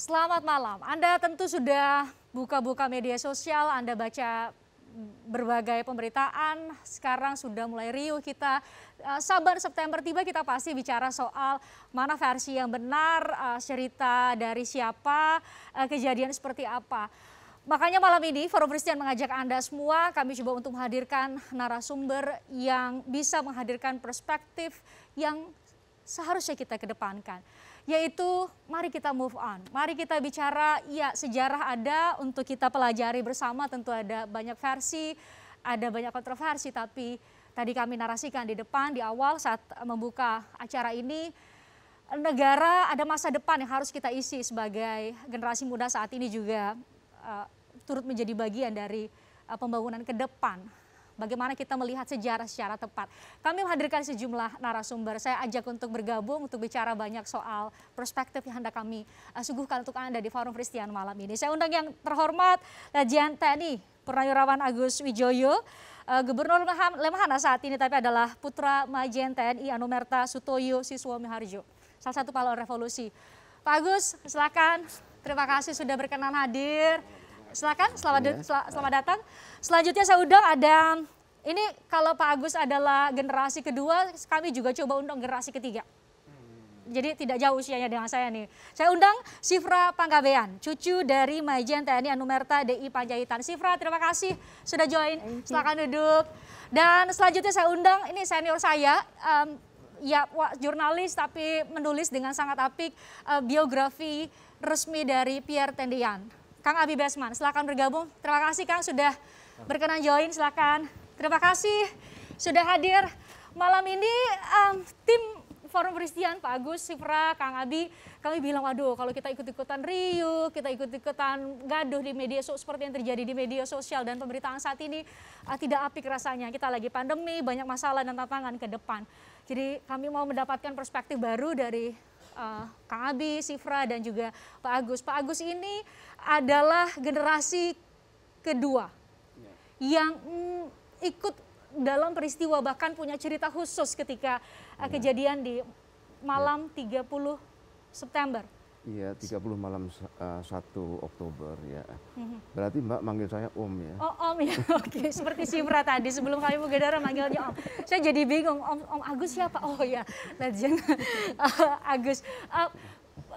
Selamat malam. Anda tentu sudah buka-buka media sosial, Anda baca berbagai pemberitaan. Sekarang sudah mulai riuh kita. Sabar September tiba kita pasti bicara soal mana versi yang benar, cerita dari siapa, kejadian seperti apa. Makanya malam ini Forum Christian mengajak Anda semua, kami coba untuk menghadirkan narasumber yang bisa menghadirkan perspektif yang seharusnya kita kedepankan. Yaitu mari kita move on, mari kita bicara, ya sejarah ada untuk kita pelajari bersama, tentu ada banyak versi, ada banyak kontroversi, tapi tadi kami narasikan di depan, di awal saat membuka acara ini, negara ada masa depan yang harus kita isi sebagai generasi muda saat ini juga turut menjadi bagian dari pembangunan ke depan. Bagaimana kita melihat sejarah secara tepat. Kami menghadirkan sejumlah narasumber. Saya ajak untuk bergabung, untuk bicara banyak soal perspektif yang hendak kami suguhkan untuk Anda di Forum Christian malam ini. Saya undang yang terhormat Lejen TNI Purnawirawan Agus Wijoyo, Gubernur Lemhana saat ini tapi adalah putra Majen TNI Anumerta Sutoyo Siswo Miharjo, salah satu pahlawan revolusi. Pak Agus, silakan. Terima kasih sudah berkenan hadir. Silakan, selamat datang. Selanjutnya saya undang ada, ini kalau Pak Agus adalah generasi kedua, kami juga coba undang generasi ketiga. Jadi tidak jauh usianya dengan saya nih. Saya undang Sifra Panggabean, cucu dari Majen TNI Anumerta DI Panjaitan. Sifra, terima kasih sudah join. Silakan duduk. Dan selanjutnya saya undang, ini senior saya, ya jurnalis tapi menulis dengan sangat apik biografi resmi dari Pierre Tendian. Kang Abi Besman, silakan bergabung. Terima kasih Kang sudah berkenan join, silakan. Terima kasih sudah hadir malam ini. Tim Forum Christian, Pak Agus, Sifra, Kang Abi, kami bilang waduh kalau kita ikut-ikutan riuh, kita ikut-ikutan gaduh di media sosial seperti yang terjadi di media sosial dan pemberitaan saat ini tidak apik rasanya. Kita lagi pandemi, banyak masalah dan tantangan ke depan. Jadi kami mau mendapatkan perspektif baru dari Kang Abi, Sifra dan juga Pak Agus. Pak Agus ini adalah generasi kedua yang ikut dalam peristiwa, bahkan punya cerita khusus ketika kejadian di malam 30 September. Iya, 30 malam 1 Oktober ya. Berarti Mbak manggil saya Om ya? Oh Om ya, oke. Seperti Sifra tadi sebelum kami Mugedara manggilnya Om. Saya jadi bingung, Om Agus siapa? Oh ya, legend Agus.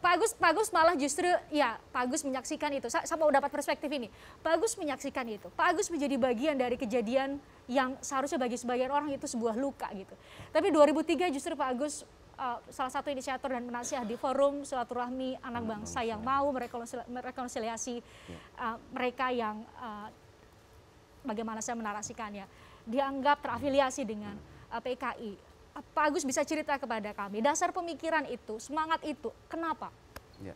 Pak Agus malah justru, ya Pak Agus menyaksikan itu. Saya mau dapat perspektif ini. Pak Agus menyaksikan itu. Pak Agus menjadi bagian dari kejadian yang seharusnya bagi sebagian orang itu sebuah luka gitu. Tapi 2003 justru Pak Agus salah satu inisiator dan penasihat di forum silaturahmi anak bangsa yang mau merekonsiliasi mereka yang bagaimana saya menarasikannya dianggap terafiliasi dengan PKI. Pak Agus bisa cerita kepada kami dasar pemikiran itu, semangat itu, kenapa? Ya,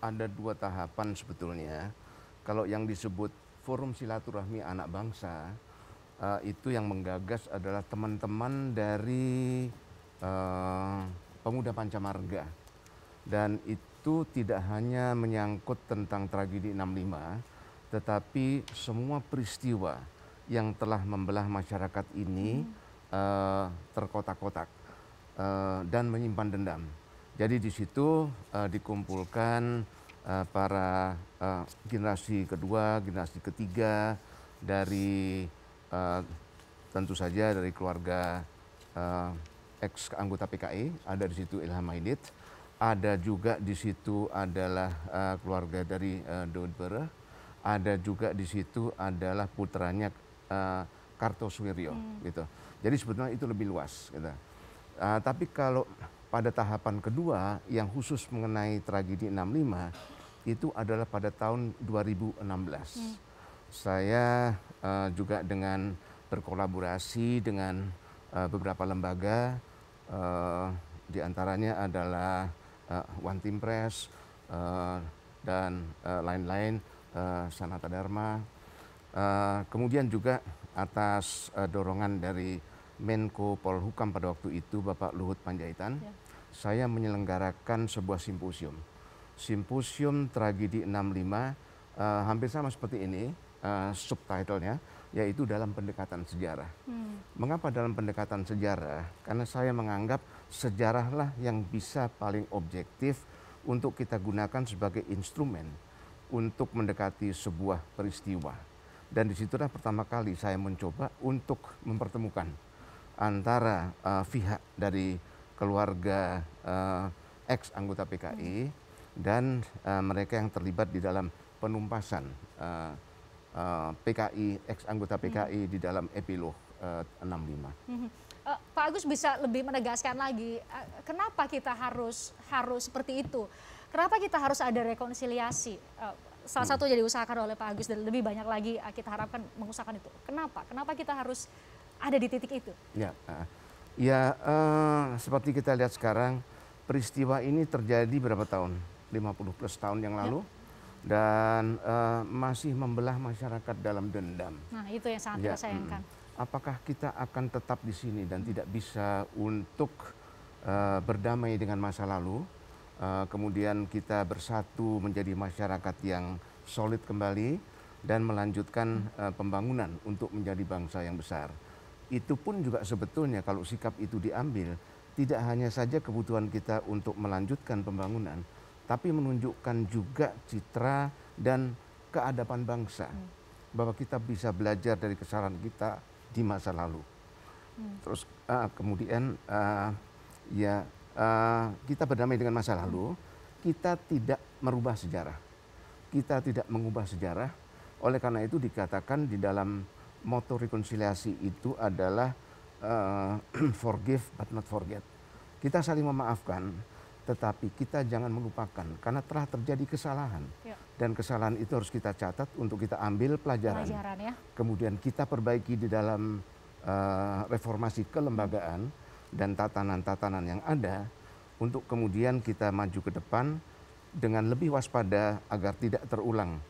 ada 2 tahapan sebetulnya. Kalau yang disebut forum silaturahmi anak bangsa itu yang menggagas adalah teman-teman dari pemuda Pancamarga, dan itu tidak hanya menyangkut tentang tragedi 65, tetapi semua peristiwa yang telah membelah masyarakat ini terkotak-kotak dan menyimpan dendam. Jadi di situ dikumpulkan para generasi kedua, generasi ketiga dari tentu saja dari keluarga ex anggota PKI, ada di situ Ilham Aidit, ada juga di situ adalah keluarga dari Daud Bere, ada juga di situ adalah putranya Kartosuwiryo gitu. Jadi sebetulnya itu lebih luas gitu. Tapi kalau pada tahapan kedua yang khusus mengenai tragedi 65 itu adalah pada tahun 2016. Saya juga dengan berkolaborasi dengan beberapa lembaga, di antaranya adalah One Team Press dan lain-lain, Sanata Dharma. Kemudian juga atas dorongan dari Menko Polhukam pada waktu itu, Bapak Luhut Panjaitan, saya menyelenggarakan sebuah simposium. Simposium Tragedi 65, hampir sama seperti ini, subtitlenya, yaitu dalam pendekatan sejarah. Mengapa dalam pendekatan sejarah? Karena saya menganggap sejarahlah yang bisa paling objektif untuk kita gunakan sebagai instrumen untuk mendekati sebuah peristiwa. Dan disitulah pertama kali saya mencoba untuk mempertemukan antara pihak dari keluarga ex anggota PKI dan mereka yang terlibat di dalam penumpasan PKI, ex anggota PKI di dalam epilog 65. Pak Agus bisa lebih menegaskan lagi, kenapa kita harus seperti itu? Kenapa kita harus ada rekonsiliasi? Salah satu jadi diusahakan oleh Pak Agus dan lebih banyak lagi kita harapkan mengusahakan itu. Kenapa? Kenapa kita harus ada di titik itu? Ya, seperti kita lihat sekarang, peristiwa ini terjadi berapa tahun? 50 plus tahun yang lalu. Dan masih membelah masyarakat dalam dendam. Nah, itu yang sangat kita sayangkan. Apakah kita akan tetap di sini dan tidak bisa untuk berdamai dengan masa lalu, kemudian kita bersatu menjadi masyarakat yang solid kembali dan melanjutkan pembangunan untuk menjadi bangsa yang besar. Itu pun juga sebetulnya kalau sikap itu diambil, tidak hanya saja kebutuhan kita untuk melanjutkan pembangunan, tapi menunjukkan juga citra dan keadaban bangsa. Bahwa kita bisa belajar dari kesalahan kita di masa lalu. Terus kemudian kita berdamai dengan masa lalu, kita tidak merubah sejarah. Kita tidak mengubah sejarah. Oleh karena itu dikatakan di dalam moto rekonsiliasi itu adalah forgive but not forget. Kita saling memaafkan, tetapi kita jangan melupakan karena telah terjadi kesalahan. Dan kesalahan itu harus kita catat untuk kita ambil pelajaran ya. Kemudian kita perbaiki di dalam reformasi kelembagaan dan tatanan-tatanan yang ada untuk kemudian kita maju ke depan dengan lebih waspada agar tidak terulang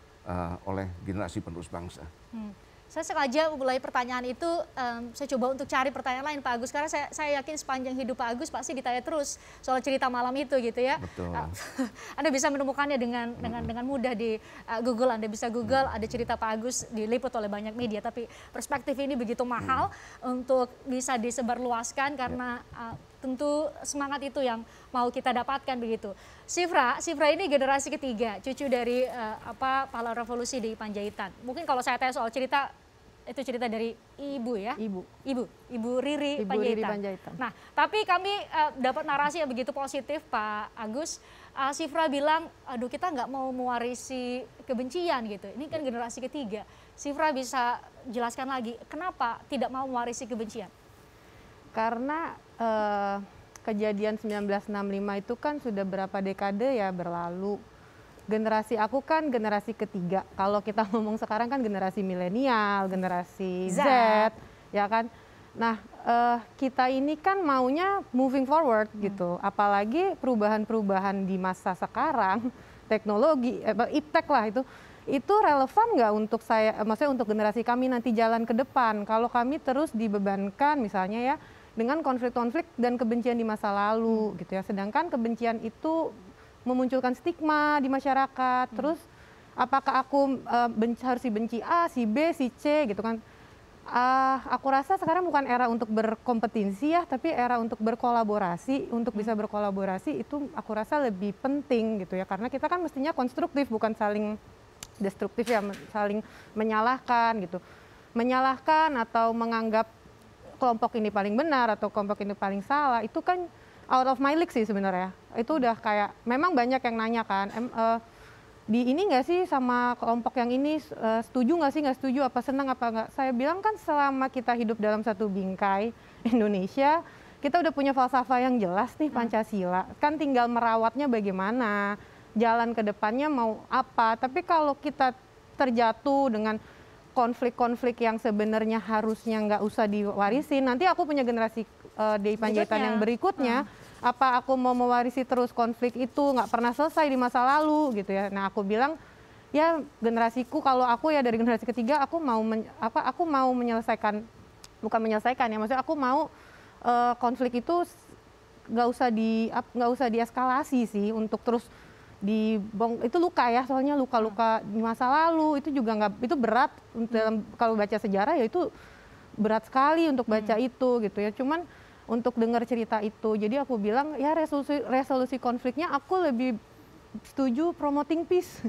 oleh generasi penerus bangsa. Saya sengaja mulai pertanyaan itu, saya coba untuk cari pertanyaan lain Pak Agus, karena saya yakin sepanjang hidup Pak Agus pasti ditanya terus soal cerita malam itu gitu ya. Betul. Anda bisa menemukannya dengan mudah di Google, Anda bisa Google, ada cerita Pak Agus diliput oleh banyak media, tapi perspektif ini begitu mahal untuk bisa disebarluaskan karena tentu semangat itu yang mau kita dapatkan begitu. Sifra ini generasi ketiga, cucu dari pahlawan revolusi di Panjaitan. Mungkin kalau saya tanya soal cerita, itu cerita dari ibu ya? Ibu Riri Panjaitan. Nah, tapi kami dapat narasi yang begitu positif Pak Agus. Sifra bilang, aduh kita nggak mau mewarisi kebencian gitu. Ini kan generasi ketiga. Sifra bisa jelaskan lagi, kenapa tidak mau mewarisi kebencian? Karena kejadian 1965 itu kan sudah berapa dekade ya berlalu. Generasi aku kan generasi ketiga. Kalau kita ngomong sekarang kan generasi milenial, generasi Z, ya kan. Nah, kita ini kan maunya moving forward gitu. Apalagi perubahan-perubahan di masa sekarang, teknologi, iptek lah itu relevan nggak untuk saya, maksudnya untuk generasi kami nanti jalan ke depan. Kalau kami terus dibebankan misalnya ya dengan konflik-konflik dan kebencian di masa lalu gitu ya. Sedangkan kebencian itu memunculkan stigma di masyarakat. Terus apakah aku harus dibenci A, si B, si C gitu kan. Aku rasa sekarang bukan era untuk berkompetisi ya, tapi era untuk berkolaborasi. Untuk bisa berkolaborasi itu aku rasa lebih penting gitu ya. Karena kita kan mestinya konstruktif, bukan saling destruktif ya, saling menyalahkan gitu. Menyalahkan atau menganggap kelompok ini paling benar atau kelompok ini paling salah, itu kan out of my league sih sebenarnya. Itu udah kayak, memang banyak yang nanya kan, di ini nggak sih sama kelompok yang ini, setuju nggak sih, nggak setuju, apa senang apa nggak. Saya bilang kan selama kita hidup dalam satu bingkai Indonesia, kita udah punya falsafah yang jelas nih, Pancasila. Kan tinggal merawatnya bagaimana, jalan ke depannya mau apa. Tapi kalau kita terjatuh dengan konflik-konflik yang sebenarnya harusnya nggak usah diwarisin, nanti aku punya generasi di Panjaitan yang berikutnya, apa aku mau mewarisi terus konflik itu nggak pernah selesai di masa lalu gitu ya. Nah aku bilang ya generasiku, kalau aku ya dari generasi ketiga, aku mau menyelesaikan, bukan menyelesaikan ya, maksudnya aku mau konflik itu nggak usah dieskalasi sih, untuk terus itu luka ya, soalnya luka-luka di masa lalu itu juga nggak, itu berat dalam, kalau baca sejarah ya itu berat sekali untuk baca itu gitu ya. Cuman untuk dengar cerita itu, jadi aku bilang ya resolusi konfliknya aku lebih setuju promoting peace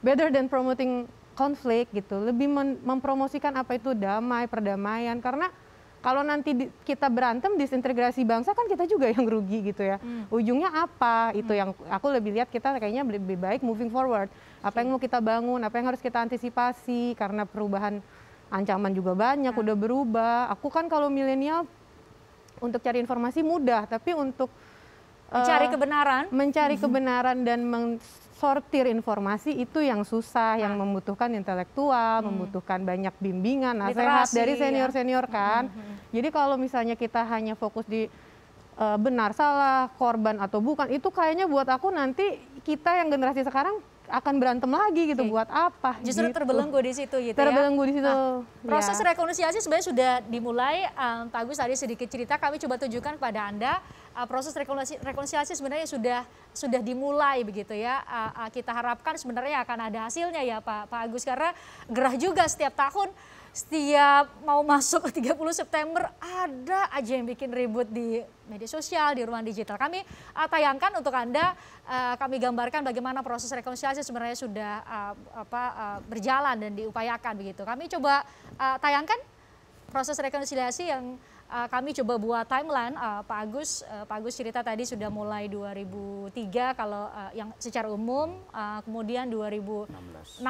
better than promoting konflik gitu. Lebih mempromosikan apa itu damai, perdamaian, karena kalau nanti kita berantem, disintegrasi bangsa kan kita juga yang rugi gitu ya. Ujungnya apa? Itu yang aku lebih lihat, kita kayaknya lebih baik moving forward. Apa yang mau kita bangun, apa yang harus kita antisipasi, karena perubahan ancaman juga banyak, udah berubah. Aku kan kalau milenial untuk cari informasi mudah, tapi untuk mencari kebenaran dan sortir informasi itu yang susah, yang membutuhkan intelektual, membutuhkan banyak bimbingan, nasihat dari senior-senior kan. Jadi kalau misalnya kita hanya fokus di benar salah, korban atau bukan, itu kayaknya buat aku nanti kita yang generasi sekarang akan berantem lagi gitu. Buat apa? Justru gitu. Terbelenggu di situ gitu terbelenggu ya. di situ. Proses rekonsiliasi sebenarnya sudah dimulai. Pak Agus tadi sedikit cerita, kami coba tunjukkan kepada Anda. Proses rekonsiliasi sebenarnya sudah dimulai begitu ya. Kita harapkan sebenarnya akan ada hasilnya ya Pak Agus, karena gerah juga setiap tahun, setiap mau masuk 30 September ada aja yang bikin ribut di media sosial, di ruang digital. Kami tayangkan untuk Anda, kami gambarkan bagaimana proses rekonsiliasi sebenarnya sudah berjalan dan diupayakan begitu. Kami coba tayangkan proses rekonsiliasi yang kami coba buat timeline. Pak Agus cerita tadi sudah mulai 2003 kalau yang secara umum, kemudian 2016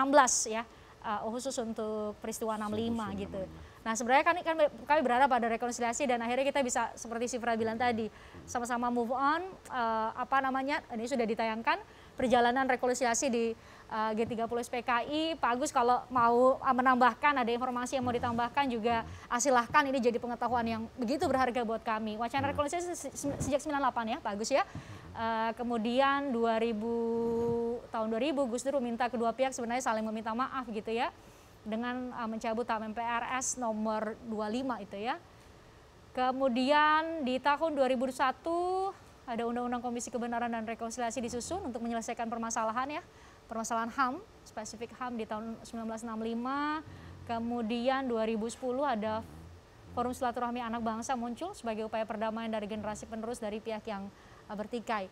ya. Khusus untuk peristiwa 65 gitu. Nah sebenarnya kami berharap pada rekonsiliasi dan akhirnya kita bisa seperti Sifra bilang tadi, sama-sama move on, ini sudah ditayangkan perjalanan rekonsiliasi di G30 SPKI. Pak Agus kalau mau menambahkan, ada informasi yang mau ditambahkan juga silahkan, ini jadi pengetahuan yang begitu berharga buat kami. Wacana rekonsiliasi sejak 98 ya Pak Agus ya. Kemudian tahun 2000 Gus Dur meminta kedua pihak sebenarnya saling meminta maaf gitu ya, dengan mencabut MPRS nomor 25 itu ya. Kemudian di tahun 2001 ada Undang-Undang Komisi Kebenaran dan Rekonsiliasi disusun untuk menyelesaikan permasalahan HAM, spesifik HAM di tahun 1965. Kemudian 2010 ada Forum Silaturahmi Anak Bangsa muncul sebagai upaya perdamaian dari generasi penerus dari pihak yang bertikai.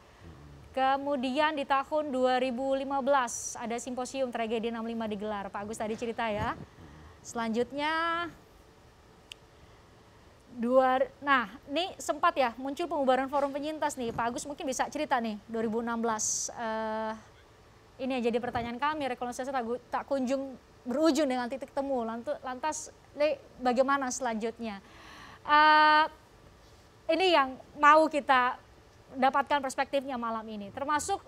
Kemudian di tahun 2015 ada simposium tragedi 65 digelar. Pak Agus tadi cerita ya. Selanjutnya, ini sempat ya muncul pembubaran forum penyintas nih. Pak Agus mungkin bisa cerita nih 2016. Ini yang jadi pertanyaan kami, rekonsiliasi tak kunjung berujung dengan titik temu. Lantas bagaimana selanjutnya? Ini yang mau kita dapatkan perspektifnya malam ini. Termasuk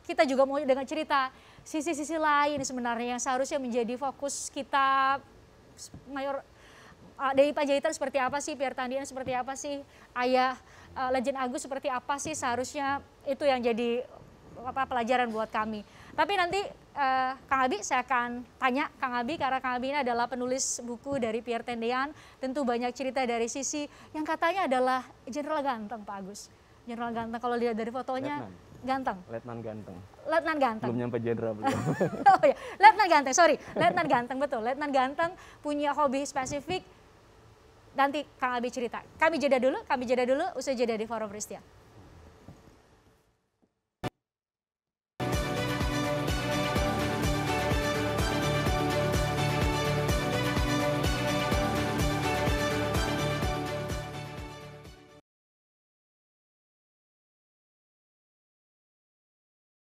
kita juga mau dengan cerita sisi-sisi lain sebenarnya yang seharusnya menjadi fokus kita. Dari Panjaitan seperti apa sih, Pierre Tandian seperti apa sih, Ayah Legend Agus seperti apa sih, seharusnya itu yang jadi pelajaran buat kami. Tapi nanti Kang Abi, saya akan tanya Kang Abi, karena Kang Abi ini adalah penulis buku dari Pierre Tandian, tentu banyak cerita dari sisi yang katanya adalah Jenderal Ganteng Pak Agus. Jenderal Ganteng, kalau lihat dari fotonya ganteng. Letnan Ganteng. Letnan Ganteng. Belum nyampe jenderal belum. Oh ya, Letnan Ganteng, sorry. Letnan Ganteng, betul. Letnan Ganteng punya hobi spesifik. Nanti Kang Abi cerita. Kami jeda dulu, usai jeda di Forum Prestia.